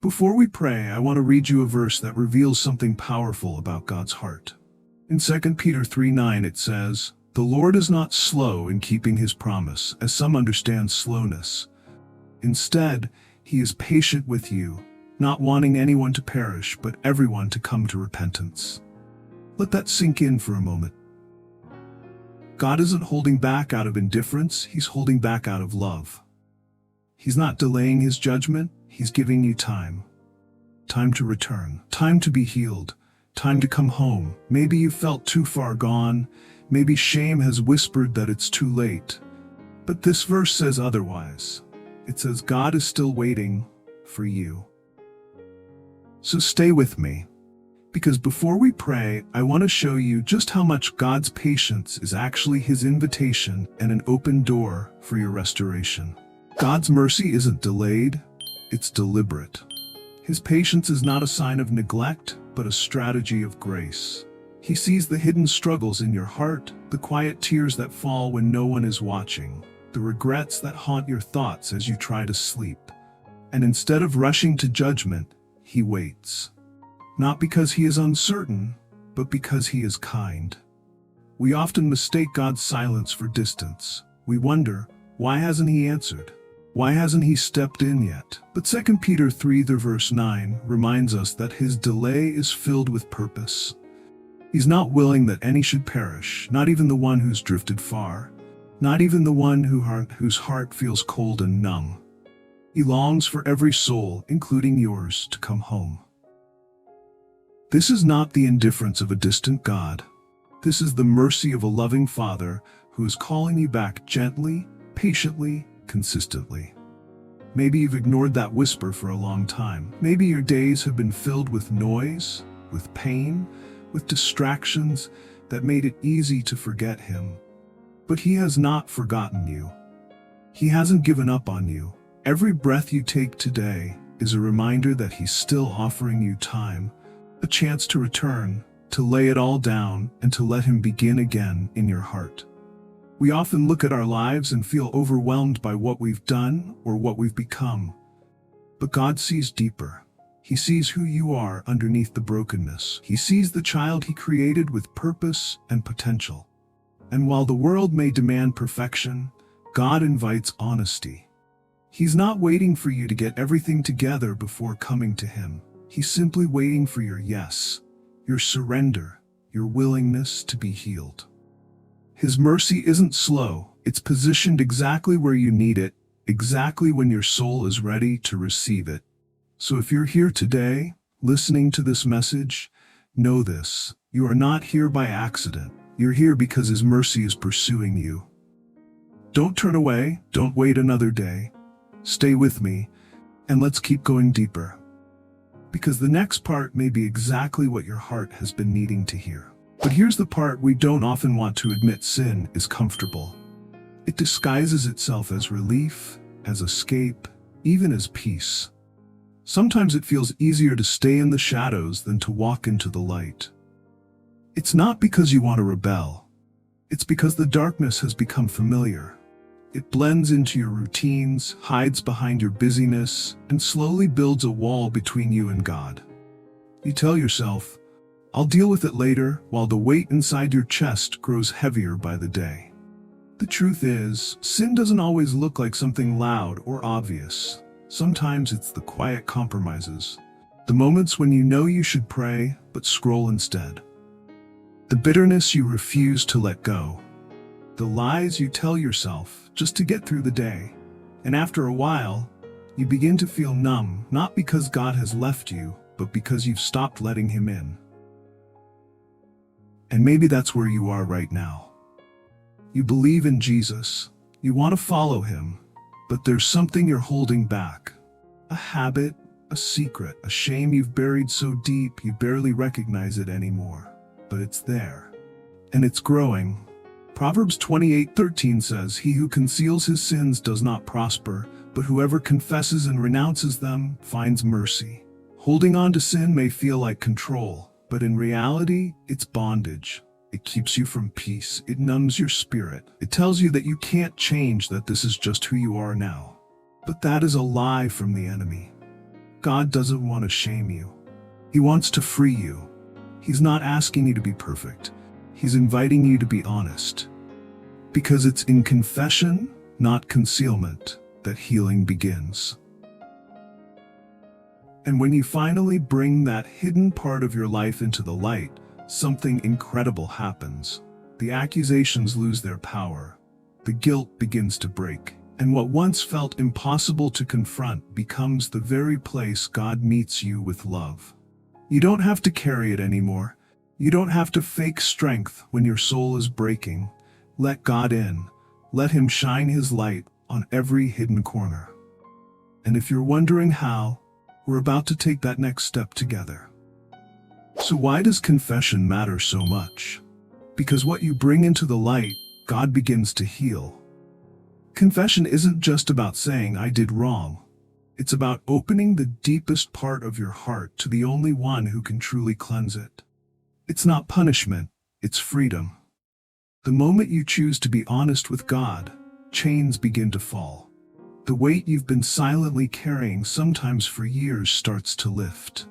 Before we pray, I want to read you a verse that reveals something powerful about God's heart. In 2 Peter 3:9 it says, "The Lord is not slow in keeping his promise, as some understand slowness. Instead, he is patient with you, not wanting anyone to perish, but everyone to come to repentance." Let that sink in for a moment. God isn't holding back out of indifference, he's holding back out of love. He's not delaying his judgment, he's giving you time. Time to return, time to be healed, time to come home. Maybe you felt too far gone, maybe shame has whispered that it's too late. But this verse says otherwise. It says God is still waiting for you. So stay with me, because before we pray, I want to show you just how much God's patience is actually his invitation and an open door for your restoration. God's mercy isn't delayed, it's deliberate. His patience is not a sign of neglect, but a strategy of grace. He sees the hidden struggles in your heart, the quiet tears that fall when no one is watching, the regrets that haunt your thoughts as you try to sleep. And instead of rushing to judgment, he waits. Not because he is uncertain, but because he is kind. We often mistake God's silence for distance. We wonder, why hasn't he answered? Why hasn't he stepped in yet? But 2 Peter 3 verse 9 reminds us that his delay is filled with purpose. He's not willing that any should perish, not even the one who's drifted far, not even the one whose heart feels cold and numb. He longs for every soul, including yours, to come home. This is not the indifference of a distant God. This is the mercy of a loving Father who is calling you back gently, patiently, consistently. Maybe you've ignored that whisper for a long time. Maybe your days have been filled with noise, with pain, with distractions that made it easy to forget him. But he has not forgotten you. He hasn't given up on you. Every breath you take today is a reminder that he's still offering you time, a chance to return, to lay it all down, and to let him begin again in your heart. We often look at our lives and feel overwhelmed by what we've done or what we've become. But God sees deeper. He sees who you are underneath the brokenness. He sees the child he created with purpose and potential. And while the world may demand perfection, God invites honesty. He's not waiting for you to get everything together before coming to him. He's simply waiting for your yes, your surrender, your willingness to be healed. His mercy isn't slow, it's positioned exactly where you need it, exactly when your soul is ready to receive it. So if you're here today, listening to this message, know this: you are not here by accident. You're here because his mercy is pursuing you. Don't turn away, don't wait another day. Stay with me, and let's keep going deeper. Because the next part may be exactly what your heart has been needing to hear. But here's the part we don't often want to admit: sin is comfortable. It disguises itself as relief, as escape, even as peace. Sometimes it feels easier to stay in the shadows than to walk into the light. It's not because you want to rebel. It's because the darkness has become familiar. It blends into your routines, hides behind your busyness, and slowly builds a wall between you and God. You tell yourself, "I'll deal with it later," while the weight inside your chest grows heavier by the day. The truth is, sin doesn't always look like something loud or obvious. Sometimes it's the quiet compromises, the moments when you know you should pray, but scroll instead. The bitterness you refuse to let go. The lies you tell yourself just to get through the day. And after a while, you begin to feel numb, not because God has left you, but because you've stopped letting him in. And maybe that's where you are right now. You believe in Jesus, you want to follow him, but there's something you're holding back. A habit, a secret, a shame you've buried so deep you barely recognize it anymore. But it's there. And it's growing. Proverbs 28:13 says, "He who conceals his sins does not prosper, but whoever confesses and renounces them finds mercy." Holding on to sin may feel like control, but in reality, it's bondage. It keeps you from peace. It numbs your spirit. It tells you that you can't change, that this is just who you are now. But that is a lie from the enemy. God doesn't want to shame you. He wants to free you. He's not asking you to be perfect. He's inviting you to be honest. Because it's in confession, not concealment, that healing begins. And when you finally bring that hidden part of your life into the light, something incredible happens. The accusations lose their power. The guilt begins to break. And what once felt impossible to confront becomes the very place God meets you with love. You don't have to carry it anymore. You don't have to fake strength when your soul is breaking. Let God in. Let Him shine His light on every hidden corner. And if you're wondering how, we're about to take that next step together. So why does confession matter so much? Because what you bring into the light, God begins to heal. Confession isn't just about saying, "I did wrong." It's about opening the deepest part of your heart to the only one who can truly cleanse it. It's not punishment, it's freedom. The moment you choose to be honest with God, chains begin to fall. The weight you've been silently carrying, sometimes for years, starts to lift.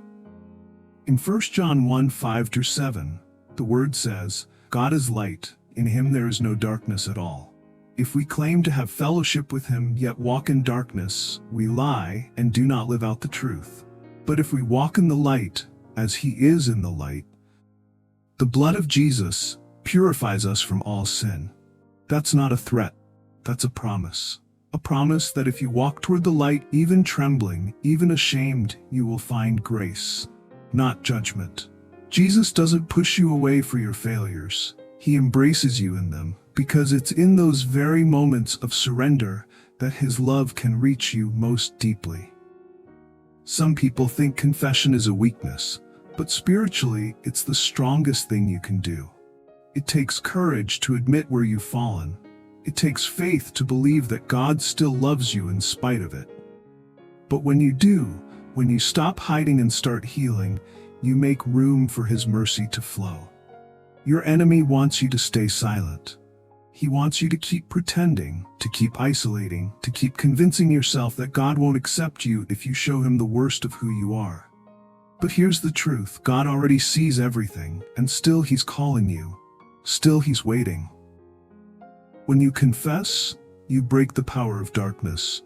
In 1 John 1:5-7, the Word says, "God is light, in Him there is no darkness at all. If we claim to have fellowship with Him yet walk in darkness, we lie and do not live out the truth. But if we walk in the light, as He is in the light," the blood of Jesus purifies us from all sin. That's not a threat, that's a promise. A promise that if you walk toward the light, even trembling, even ashamed, you will find grace, not judgment. Jesus doesn't push you away for your failures. He embraces you in them, because it's in those very moments of surrender that His love can reach you most deeply. Some people think confession is a weakness, but spiritually, it's the strongest thing you can do. It takes courage to admit where you've fallen. It takes faith to believe that God still loves you in spite of it. But when you do, when you stop hiding and start healing, you make room for His mercy to flow. Your enemy wants you to stay silent. He wants you to keep pretending, to keep isolating, to keep convincing yourself that God won't accept you if you show Him the worst of who you are. But here's the truth: God already sees everything, and still He's calling you. Still He's waiting. When you confess, you break the power of darkness.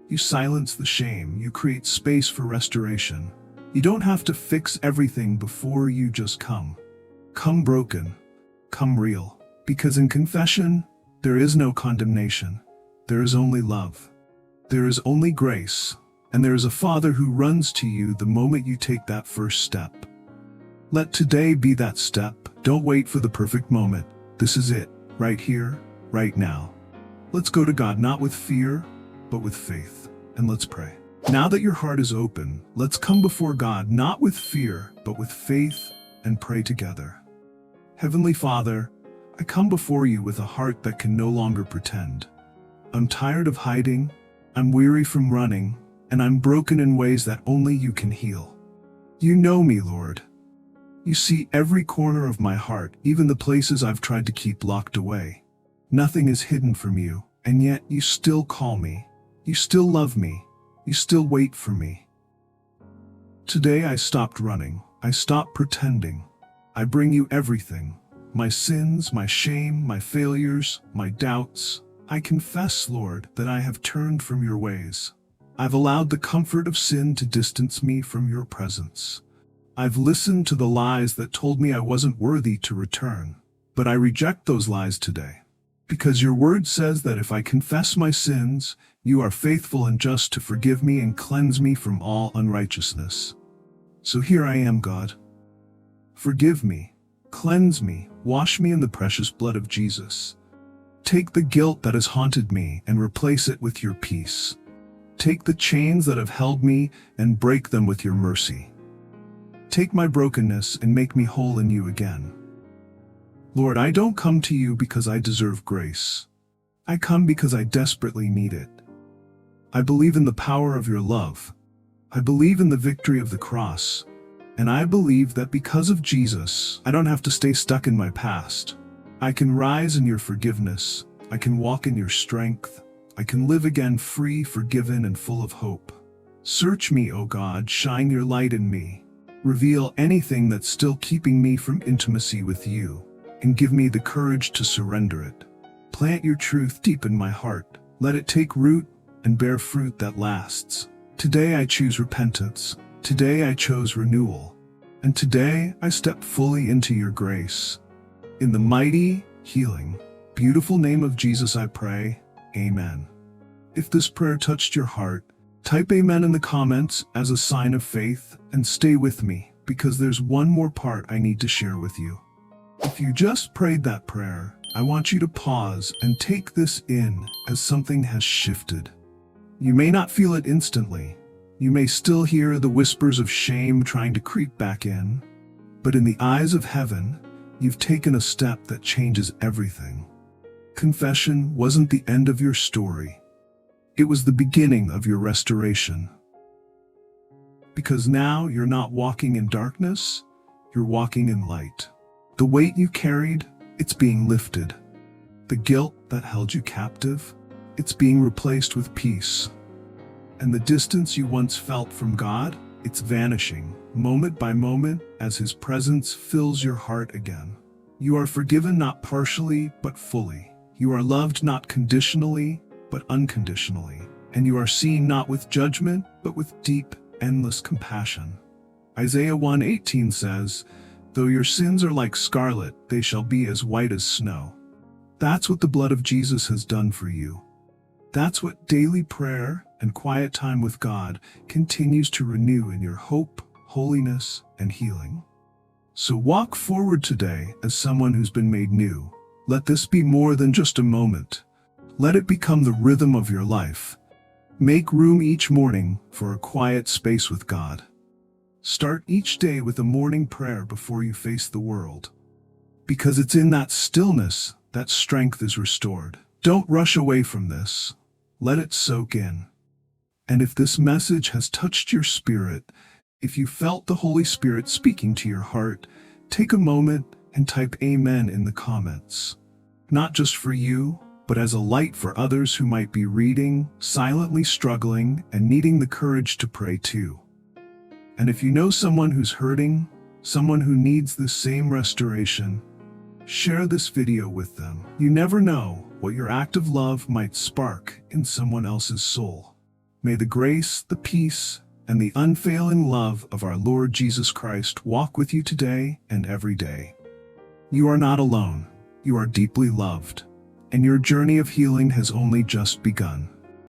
You silence the shame. You create space for restoration. You don't have to fix everything before you just come. Come broken. Come real. Because in confession, there is no condemnation. There is only love. There is only grace. And there is a Father who runs to you the moment you take that first step. Let today be that step. Don't wait for the perfect moment. This is it, right here, right now. Let's go to God not with fear, but with faith. And let's pray. Now that your heart is open, let's come before God not with fear, but with faith, and pray together. Heavenly Father, I come before you with a heart that can no longer pretend. I'm tired of hiding, I'm weary from running, and I'm broken in ways that only you can heal. You know me, Lord. You see every corner of my heart, even the places I've tried to keep locked away. Nothing is hidden from you, and yet you still call me. You still love me. You still wait for me. Today I stopped running. I stopped pretending. I bring you everything. My sins, my shame, my failures, my doubts. I confess, Lord, that I have turned from your ways. I've allowed the comfort of sin to distance me from your presence. I've listened to the lies that told me I wasn't worthy to return. But I reject those lies today. Because your word says that if I confess my sins, you are faithful and just to forgive me and cleanse me from all unrighteousness. So here I am, God. Forgive me, cleanse me, wash me in the precious blood of Jesus. Take the guilt that has haunted me and replace it with your peace. Take the chains that have held me and break them with your mercy. Take my brokenness and make me whole in you again. Lord, I don't come to you because I deserve grace. I come because I desperately need it. I believe in the power of your love. I believe in the victory of the cross. And I believe that because of Jesus, I don't have to stay stuck in my past. I can rise in your forgiveness. I can walk in your strength. I can live again free, forgiven, and full of hope. Search me, O God, shine your light in me. Reveal anything that's still keeping me from intimacy with you, and give me the courage to surrender it. Plant your truth deep in my heart. Let it take root and bear fruit that lasts. Today I choose repentance. Today I chose renewal. And today I step fully into your grace. In the mighty, healing, beautiful name of Jesus I pray. Amen. If this prayer touched your heart, type amen in the comments as a sign of faith and stay with me, because there's one more part I need to share with you. If you just prayed that prayer, I want you to pause and take this in as something has shifted. You may not feel it instantly. You may still hear the whispers of shame trying to creep back in. But in the eyes of heaven, you've taken a step that changes everything. Confession wasn't the end of your story. It was the beginning of your restoration. Because now you're not walking in darkness, you're walking in light. The weight you carried, it's being lifted. The guilt that held you captive, it's being replaced with peace. And the distance you once felt from God, it's vanishing, moment by moment, as His presence fills your heart again. You are forgiven not partially, but fully. You are loved not conditionally, but unconditionally. And you are seen not with judgment, but with deep, endless compassion. Isaiah 1:18 says, "Though your sins are like scarlet, they shall be as white as snow." That's what the blood of Jesus has done for you. That's what daily prayer and quiet time with God continues to renew in your hope, holiness, and healing. So walk forward today as someone who's been made new. Let this be more than just a moment. Let it become the rhythm of your life. Make room each morning for a quiet space with God. Start each day with a morning prayer before you face the world. Because it's in that stillness that strength is restored. Don't rush away from this. Let it soak in. And if this message has touched your spirit, if you felt the Holy Spirit speaking to your heart, take a moment and type amen in the comments. Not just for you, but as a light for others who might be reading, silently struggling, and needing the courage to pray too. And if you know someone who's hurting, someone who needs the same restoration, share this video with them. You never know what your act of love might spark in someone else's soul. May the grace, the peace, and the unfailing love of our Lord Jesus Christ walk with you today and every day. You are not alone. You are deeply loved. And your journey of healing has only just begun.